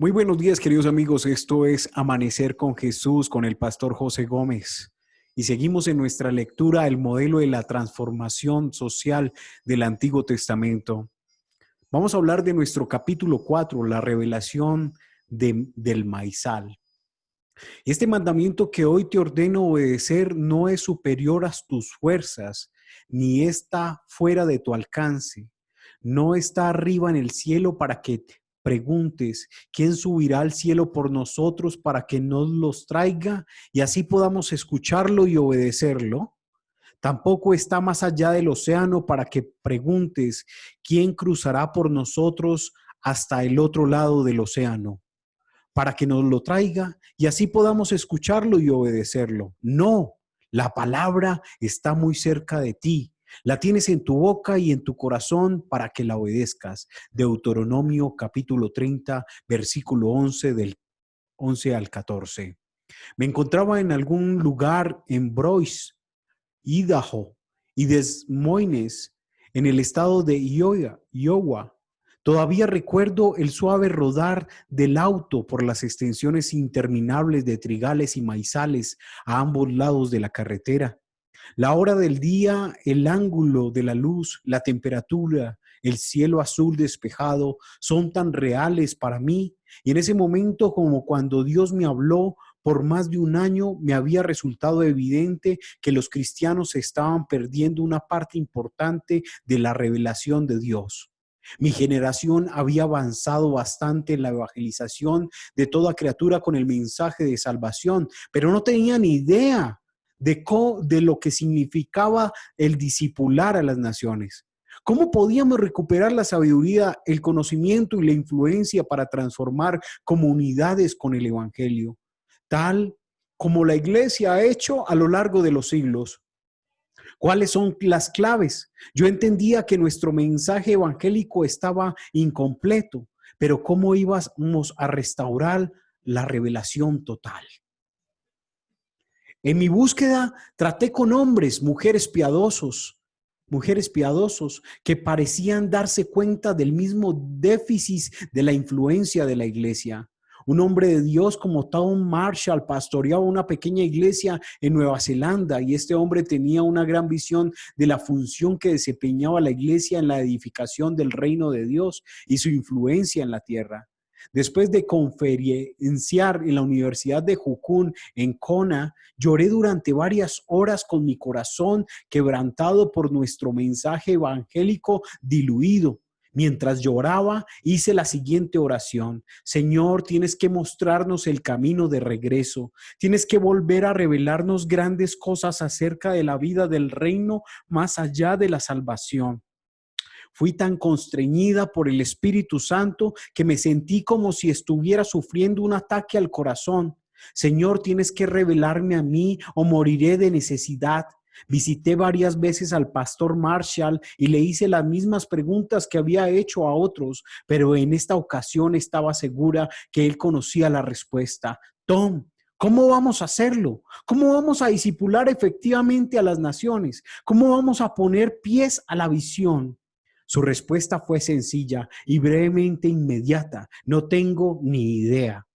Muy buenos días, queridos amigos. Esto es Amanecer con Jesús, con el pastor José Gómez. Y seguimos en nuestra lectura el modelo de la transformación social del Antiguo Testamento. Vamos a hablar de nuestro capítulo 4, la revelación del maizal. Este mandamiento que hoy te ordeno obedecer no es superior a tus fuerzas, ni está fuera de tu alcance. No está arriba en el cielo para que preguntes, ¿quién subirá al cielo por nosotros para que nos los traiga y así podamos escucharlo y obedecerlo? Tampoco está más allá del océano para que preguntes, ¿quién cruzará por nosotros hasta el otro lado del océano para que nos lo traiga y así podamos escucharlo y obedecerlo? No, la palabra está muy cerca de ti. La tienes en tu boca y en tu corazón para que la obedezcas. Deuteronomio capítulo 30, versículo 11 del 11 al 14. Me encontraba en algún lugar en Boise, Idaho y Des Moines, en el estado de Iowa. Todavía recuerdo el suave rodar del auto por las extensiones interminables de trigales y maizales a ambos lados de la carretera. La hora del día, el ángulo de la luz, la temperatura, el cielo azul despejado son tan reales para mí. Y en ese momento, como cuando Dios me habló por más de un año, me había resultado evidente que los cristianos estaban perdiendo una parte importante de la revelación de Dios. Mi generación había avanzado bastante en la evangelización de toda criatura con el mensaje de salvación, pero no tenía ni idea de lo que significaba el discipular a las naciones. ¿Cómo podíamos recuperar la sabiduría, el conocimiento y la influencia para transformar comunidades con el evangelio? Tal como la iglesia ha hecho a lo largo de los siglos. ¿Cuáles son las claves? Yo entendía que nuestro mensaje evangélico estaba incompleto, pero ¿cómo íbamos a restaurar la revelación total? En mi búsqueda traté con hombres, mujeres piadosos que parecían darse cuenta del mismo déficit de la influencia de la iglesia. Un hombre de Dios como Tom Marshall pastoreaba una pequeña iglesia en Nueva Zelanda y este hombre tenía una gran visión de la función que desempeñaba la iglesia en la edificación del reino de Dios y su influencia en la tierra. Después de conferenciar en la Universidad de Hukun en Kona, lloré durante varias horas con mi corazón quebrantado por nuestro mensaje evangélico diluido. Mientras lloraba, hice la siguiente oración: Señor, tienes que mostrarnos el camino de regreso. Tienes que volver a revelarnos grandes cosas acerca de la vida del reino más allá de la salvación. Fui tan constreñida por el Espíritu Santo que me sentí como si estuviera sufriendo un ataque al corazón. Señor, tienes que revelarme a mí o moriré de necesidad. Visité varias veces al pastor Marshall y le hice las mismas preguntas que había hecho a otros, pero en esta ocasión estaba segura que él conocía la respuesta. Tom, ¿cómo vamos a hacerlo? ¿Cómo vamos a discipular efectivamente a las naciones? ¿Cómo vamos a poner pies a la visión? Su respuesta fue sencilla y brevemente inmediata: no tengo ni idea.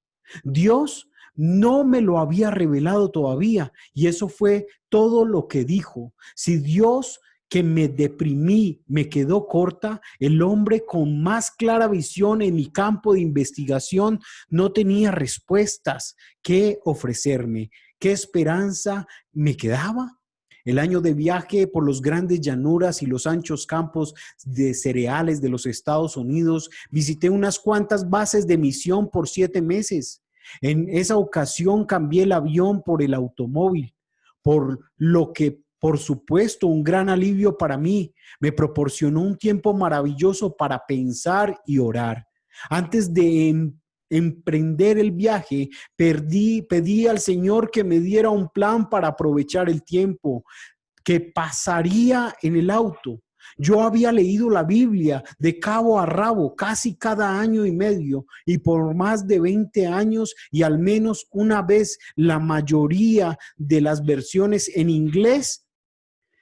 Dios no me lo había revelado todavía y eso fue todo lo que dijo. Si Dios, que me deprimí, me quedó corta, el hombre con más clara visión en mi campo de investigación no tenía respuestas que ofrecerme. ¿Qué esperanza me quedaba? El año de viaje por los grandes llanuras y los anchos campos de cereales de los Estados Unidos, visité unas cuantas bases de misión por 7 meses. En esa ocasión cambié el avión por el automóvil, por lo que, por supuesto, un gran alivio para mí. Me proporcionó un tiempo maravilloso para pensar y orar. Antes de emprender el viaje, pedí al Señor que me diera un plan para aprovechar el tiempo que pasaría en el auto. Yo había leído la Biblia de cabo a rabo casi cada año y medio y por más de 20 años y al menos una vez la mayoría de las versiones en inglés.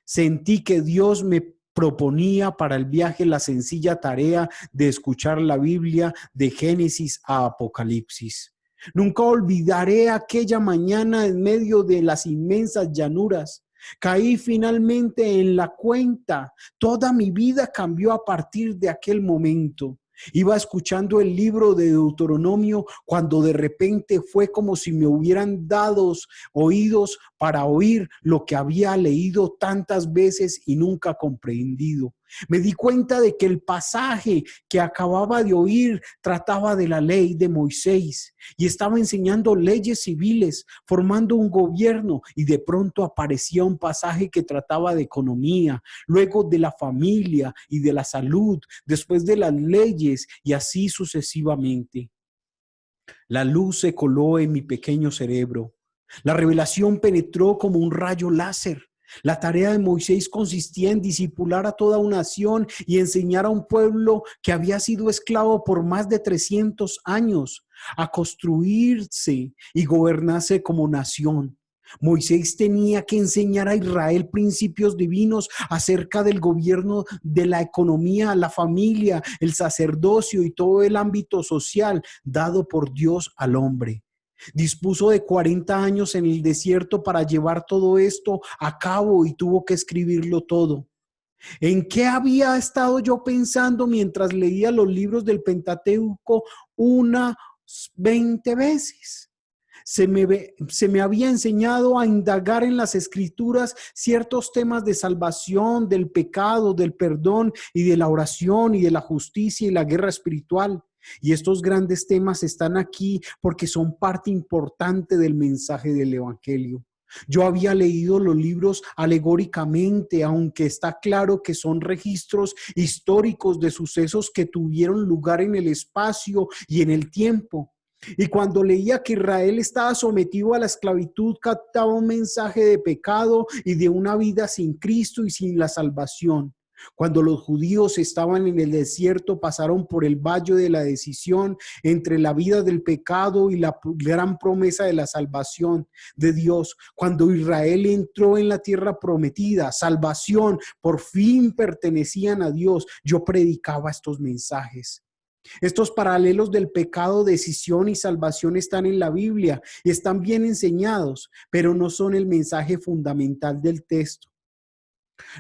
Sentí que Dios me proponía para el viaje la sencilla tarea de escuchar la Biblia de Génesis a Apocalipsis. Nunca olvidaré aquella mañana en medio de las inmensas llanuras. Caí finalmente en la cuenta. Toda mi vida cambió a partir de aquel momento. Iba escuchando el libro de Deuteronomio cuando de repente fue como si me hubieran dado oídos para oír lo que había leído tantas veces y nunca comprendido. Me di cuenta de que el pasaje que acababa de oír trataba de la ley de Moisés y estaba enseñando leyes civiles, formando un gobierno, y de pronto aparecía un pasaje que trataba de economía, luego de la familia y de la salud, después de las leyes y así sucesivamente. La luz se coló en mi pequeño cerebro. La revelación penetró como un rayo láser. La tarea de Moisés consistía en discipular a toda una nación y enseñar a un pueblo que había sido esclavo por más de 300 años a construirse y gobernarse como nación. Moisés tenía que enseñar a Israel principios divinos acerca del gobierno, de la economía, la familia, el sacerdocio y todo el ámbito social dado por Dios al hombre. Dispuso de 40 años en el desierto para llevar todo esto a cabo y tuvo que escribirlo todo. ¿En qué había estado yo pensando mientras leía los libros del Pentateuco unas 20 veces? Se me había enseñado a indagar en las escrituras ciertos temas de salvación, del pecado, del perdón y de la oración y de la justicia y la guerra espiritual. Y estos grandes temas están aquí porque son parte importante del mensaje del Evangelio. Yo había leído los libros alegóricamente, aunque está claro que son registros históricos de sucesos que tuvieron lugar en el espacio y en el tiempo. Y cuando leía que Israel estaba sometido a la esclavitud, captaba un mensaje de pecado y de una vida sin Cristo y sin la salvación. Cuando los judíos estaban en el desierto, pasaron por el valle de la decisión entre la vida del pecado y la gran promesa de la salvación de Dios. Cuando Israel entró en la tierra prometida, salvación, por fin pertenecían a Dios. Yo predicaba estos mensajes. Estos paralelos del pecado, decisión y salvación están en la Biblia y están bien enseñados, pero no son el mensaje fundamental del texto.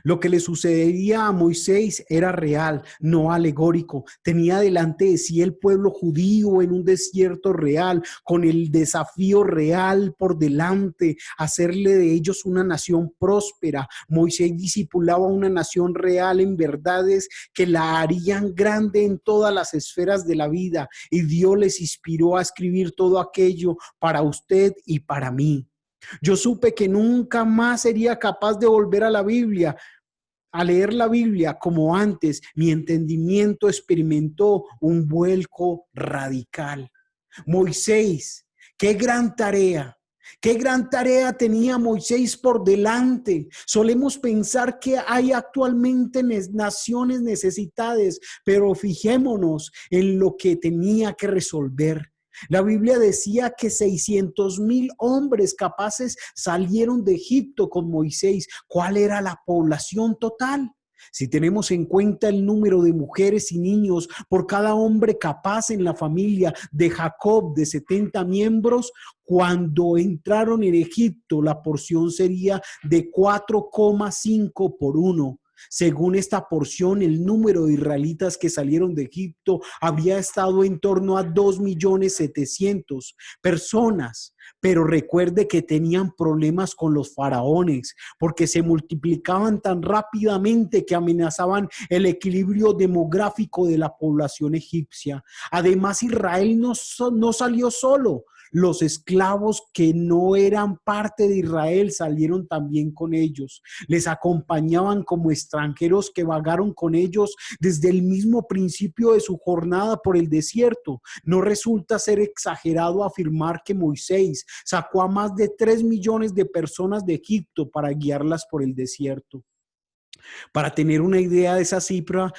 Lo que le sucedería a Moisés era real, no alegórico. Tenía delante de sí el pueblo judío en un desierto real, con el desafío real por delante, hacerle de ellos una nación próspera. Moisés discipulaba una nación real en verdades que la harían grande en todas las esferas de la vida, y Dios les inspiró a escribir todo aquello para usted y para mí. Yo supe que nunca más sería capaz de volver a la Biblia, a leer la Biblia como antes. Mi entendimiento experimentó un vuelco radical. Moisés, qué gran tarea. Qué gran tarea tenía Moisés por delante. Solemos pensar que hay actualmente naciones necesitadas, pero fijémonos en lo que tenía que resolver. La Biblia decía que 600,000 hombres capaces salieron de Egipto con Moisés. ¿Cuál era la población total? Si tenemos en cuenta el número de mujeres y niños por cada hombre capaz en la familia de Jacob de 70 miembros, cuando entraron en Egipto, la porción sería de 4,5 por 1. Según esta porción, el número de israelitas que salieron de Egipto habría estado en torno a 2,700,000 personas. Pero recuerde que tenían problemas con los faraones porque se multiplicaban tan rápidamente que amenazaban el equilibrio demográfico de la población egipcia. Además, Israel no salió solo. Los esclavos que no eran parte de Israel salieron también con ellos. Les acompañaban como extranjeros que vagaron con ellos desde el mismo principio de su jornada por el desierto. No resulta ser exagerado afirmar que Moisés sacó a más de 3 millones de personas de Egipto para guiarlas por el desierto. Para tener una idea de esa cifra,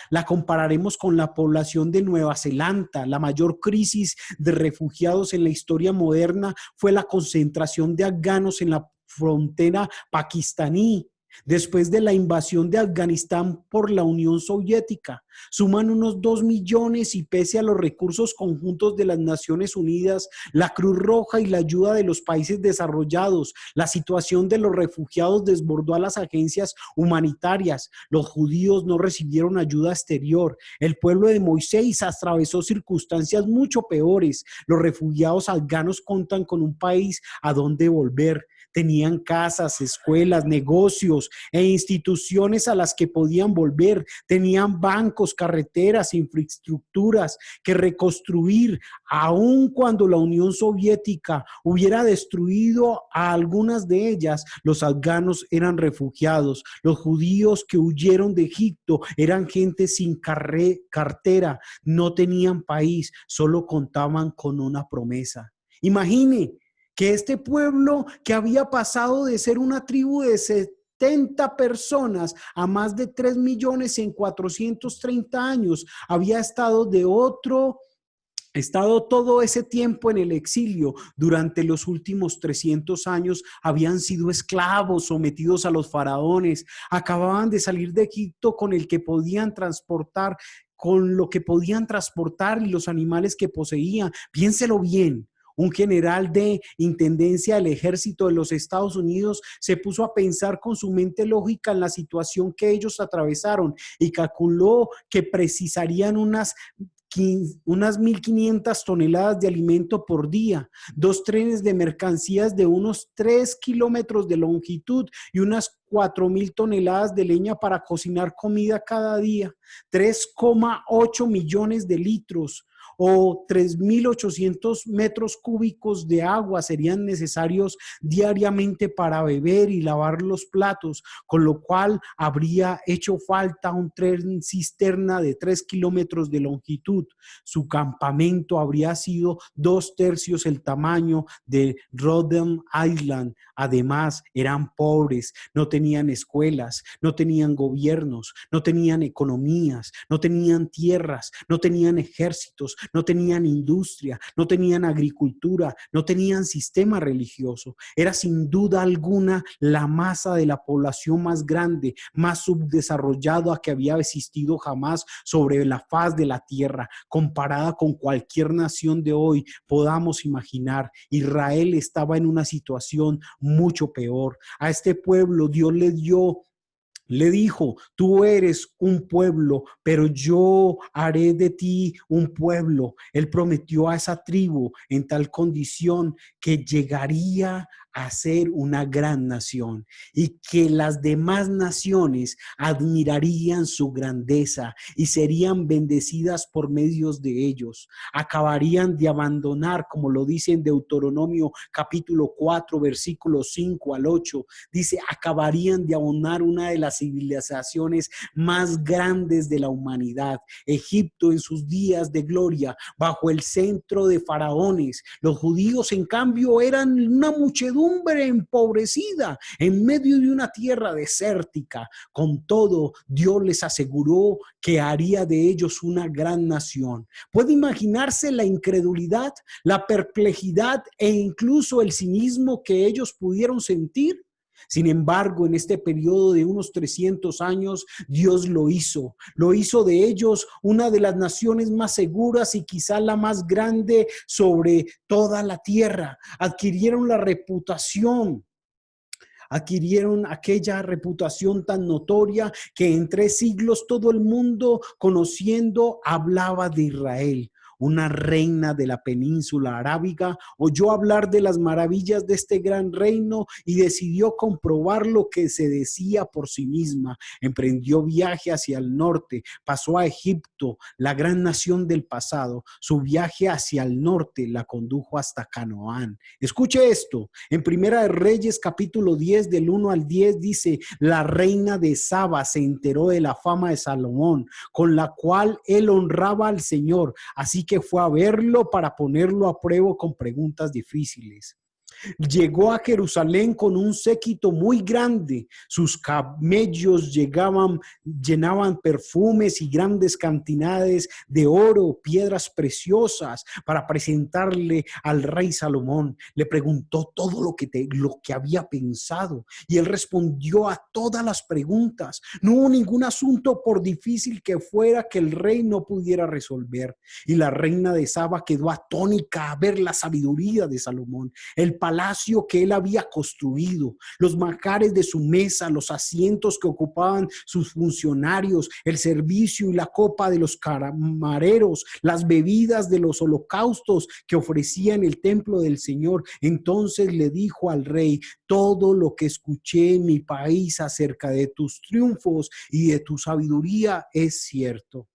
la compararemos con la población de Nueva Zelanda. La mayor crisis de refugiados en la historia moderna fue la concentración de afganos en la frontera pakistaní. Después de la invasión de Afganistán por la Unión Soviética, suman unos 2 millones y pese a los recursos conjuntos de las Naciones Unidas, la Cruz Roja y la ayuda de los países desarrollados, la situación de los refugiados desbordó a las agencias humanitarias. Los judíos no recibieron ayuda exterior. El pueblo de Moisés atravesó circunstancias mucho peores. Los refugiados afganos cuentan con un país a donde volver. Tenían casas, escuelas, negocios e instituciones a las que podían volver. Tenían bancos, carreteras, infraestructuras que reconstruir. Aun cuando la Unión Soviética hubiera destruido a algunas de ellas, los afganos eran refugiados. Los judíos que huyeron de Egipto eran gente sin cartera, no tenían país, solo contaban con una promesa. Imagine que este pueblo que había pasado de ser una tribu de 70 personas a más de 3 millones en 430 años, había estado todo ese tiempo en el exilio. Durante los últimos 300 años habían sido esclavos sometidos a los faraones. Acababan de salir de Egipto con lo que podían transportar y los animales que poseían. Piénselo bien. Un general de intendencia del ejército de los Estados Unidos se puso a pensar con su mente lógica en la situación que ellos atravesaron y calculó que precisarían unas 1.500 toneladas de alimento por día, 2 trenes de mercancías de unos 3 kilómetros de longitud y unas 4.000 toneladas de leña para cocinar comida cada día, 3,8 millones de litros o 3.800 metros cúbicos de agua serían necesarios diariamente para beber y lavar los platos, con lo cual habría hecho falta un tren cisterna de 3 kilómetros de longitud. Su campamento habría sido 2/3 el tamaño de Rhode Island. Además, eran pobres, no tenían escuelas, no tenían gobiernos, no tenían economías, no tenían tierras, no tenían ejércitos, no tenían industria, no tenían agricultura, no tenían sistema religioso. Era sin duda alguna la masa de la población más grande, más subdesarrollada que había existido jamás sobre la faz de la tierra. Comparada con cualquier nación de hoy, podamos imaginar, Israel estaba en una situación mucho peor. A este pueblo Dios le dijo: tú eres un pueblo, pero yo haré de ti un pueblo. Él prometió a esa tribu en tal condición que llegaría a ser una gran nación y que las demás naciones admirarían su grandeza y serían bendecidas por medios de ellos. Acabarían de abandonar, como lo dice en Deuteronomio capítulo 4, versículos 5 al 8, dice: acabarían de abandonar una de las civilizaciones más grandes de la humanidad. Egipto en sus días de gloria, bajo el centro de faraones. Los judíos, en cambio, eran una muchedumbre empobrecida en medio de una tierra desértica. Con todo, Dios les aseguró que haría de ellos una gran nación. ¿Puede imaginarse la incredulidad, la perplejidad e incluso el cinismo que ellos pudieron sentir? Sin embargo, en este periodo de unos 300 años, Dios lo hizo de ellos una de las naciones más seguras y quizá la más grande sobre toda la tierra. Adquirieron aquella reputación tan notoria que en 3 siglos todo el mundo conociendo hablaba de Israel. Una reina de la península arábiga oyó hablar de las maravillas de este gran reino y decidió comprobar lo que se decía por sí misma. Emprendió viaje hacia el norte, pasó a Egipto, la gran nación del pasado. Su viaje hacia el norte la condujo hasta Canaán. Escuche esto, en Primera de Reyes capítulo 10 del 1 al 10 dice: la reina de Saba se enteró de la fama de Salomón, con la cual él honraba al Señor, así que fue a verlo para ponerlo a prueba con preguntas difíciles. Llegó a Jerusalén con un séquito muy grande. Sus camellos llenaban perfumes y grandes cantidades de oro, piedras preciosas para presentarle al rey Salomón. Le preguntó todo lo que había pensado y él respondió a todas las preguntas. No hubo ningún asunto, por difícil que fuera, que el rey no pudiera resolver. Y la reina de Saba quedó atónita a ver la sabiduría de Salomón, el palacio que él había construido, los manjares de su mesa, los asientos que ocupaban sus funcionarios, el servicio y la copa de los camareros, las bebidas de los holocaustos que ofrecía en el templo del Señor. Entonces le dijo al rey: todo lo que escuché en mi país acerca de tus triunfos y de tu sabiduría es cierto.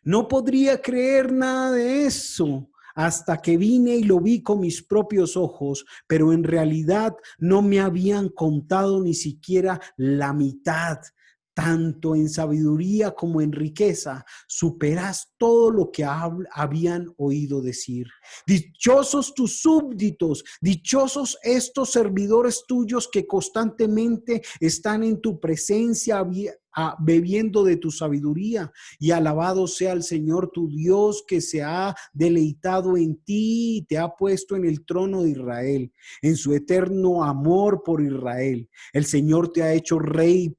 No podría creer nada de eso hasta que vine y lo vi con mis propios ojos, pero en realidad no me habían contado ni siquiera la mitad. Tanto en sabiduría como en riqueza, superas todo lo que habían oído decir. Dichosos tus súbditos, dichosos estos servidores tuyos que constantemente están en tu presencia, bebiendo de tu sabiduría. Y alabado sea el Señor tu Dios, que se ha deleitado en ti y te ha puesto en el trono de Israel, en su eterno amor por Israel. El Señor te ha hecho rey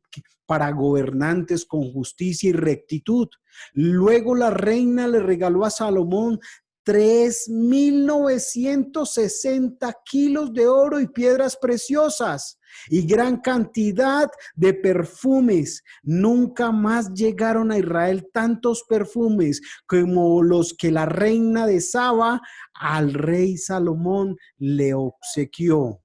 para gobernantes con justicia y rectitud. Luego la reina le regaló a Salomón 3,960 kilos de oro y piedras preciosas y gran cantidad de perfumes. Nunca más llegaron a Israel tantos perfumes como los que la reina de Saba al rey Salomón le obsequió.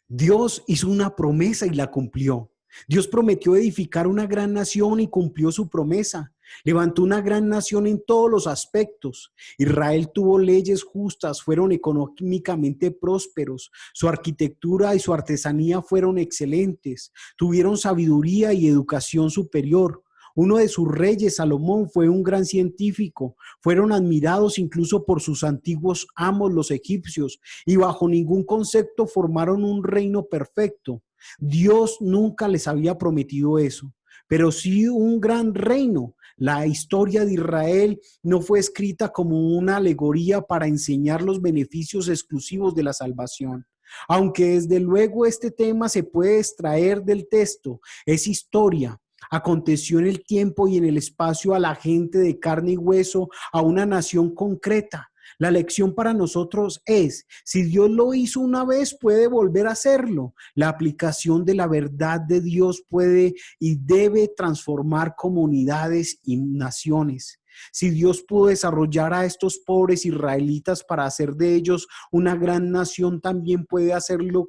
Dios hizo una promesa y la cumplió. Dios prometió edificar una gran nación y cumplió su promesa. Levantó una gran nación en todos los aspectos. Israel tuvo leyes justas, fueron económicamente prósperos. Su arquitectura y su artesanía fueron excelentes. Tuvieron sabiduría y educación superior. Uno de sus reyes, Salomón, fue un gran científico. Fueron admirados incluso por sus antiguos amos, los egipcios, y bajo ningún concepto formaron un reino perfecto. Dios nunca les había prometido eso, pero sí un gran reino. La historia de Israel no fue escrita como una alegoría para enseñar los beneficios exclusivos de la salvación. Aunque desde luego este tema se puede extraer del texto, es historia. Aconteció en el tiempo y en el espacio a la gente de carne y hueso, a una nación concreta. La lección para nosotros es: si Dios lo hizo una vez, puede volver a hacerlo. La aplicación de la verdad de Dios puede y debe transformar comunidades y naciones. Si Dios pudo desarrollar a estos pobres israelitas para hacer de ellos una gran nación, también puede hacerlo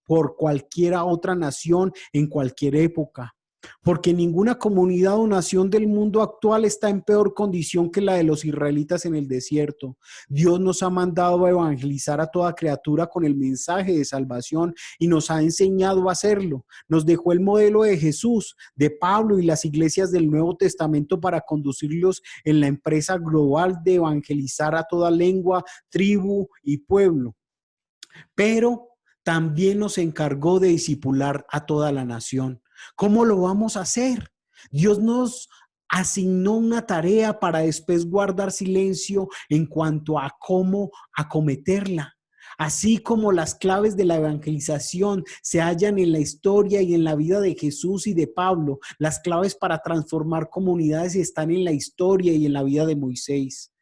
por cualquier otra nación en cualquier época. Porque ninguna comunidad o nación del mundo actual está en peor condición que la de los israelitas en el desierto. Dios nos ha mandado a evangelizar a toda criatura con el mensaje de salvación y nos ha enseñado a hacerlo. Nos dejó el modelo de Jesús, de Pablo y las iglesias del Nuevo Testamento para conducirlos en la empresa global de evangelizar a toda lengua, tribu y pueblo. Pero también nos encargó de discipular a toda la nación. ¿Cómo lo vamos a hacer? Dios nos asignó una tarea para después guardar silencio en cuanto a cómo acometerla. Así como las claves de la evangelización se hallan en la historia y en la vida de Jesús y de Pablo, las claves para transformar comunidades están en la historia y en la vida de Moisés.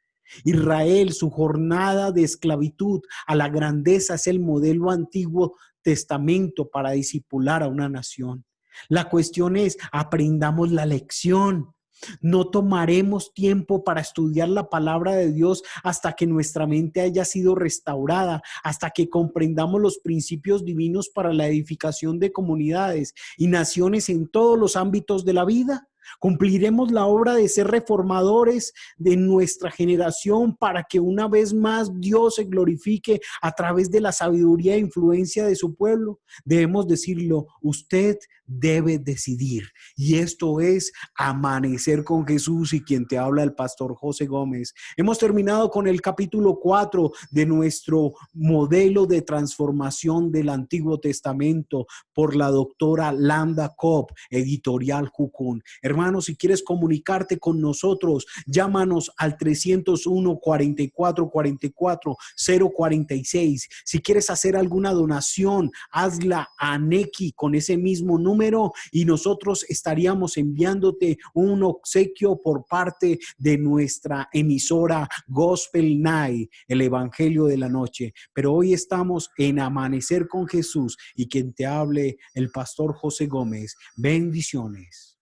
Israel, su jornada de esclavitud a la grandeza, es el modelo Antiguo Testamento para discipular a una nación. La cuestión es: aprendamos la lección. No tomaremos tiempo para estudiar la palabra de Dios hasta que nuestra mente haya sido restaurada, hasta que comprendamos los principios divinos para la edificación de comunidades y naciones en todos los ámbitos de la vida. Cumpliremos la obra de ser reformadores de nuestra generación para que una vez más Dios se glorifique a través de la sabiduría e influencia de su pueblo. Debemos decirlo, usted debe decidir. Y esto es Amanecer con Jesús, y quien te habla, el pastor José Gómez. Hemos terminado con el capítulo 4 de nuestro modelo de transformación del Antiguo Testamento por la doctora Lambda Cobb, editorial Jucún. Hermanos, si quieres comunicarte con nosotros, llámanos al 301-4444-046. Si quieres hacer alguna donación, hazla a Neki con ese mismo número y nosotros estaríamos enviándote un obsequio por parte de nuestra emisora Gospel Night, el Evangelio de la Noche. Pero hoy estamos en Amanecer con Jesús, y quien te hable, el pastor José Gómez. Bendiciones.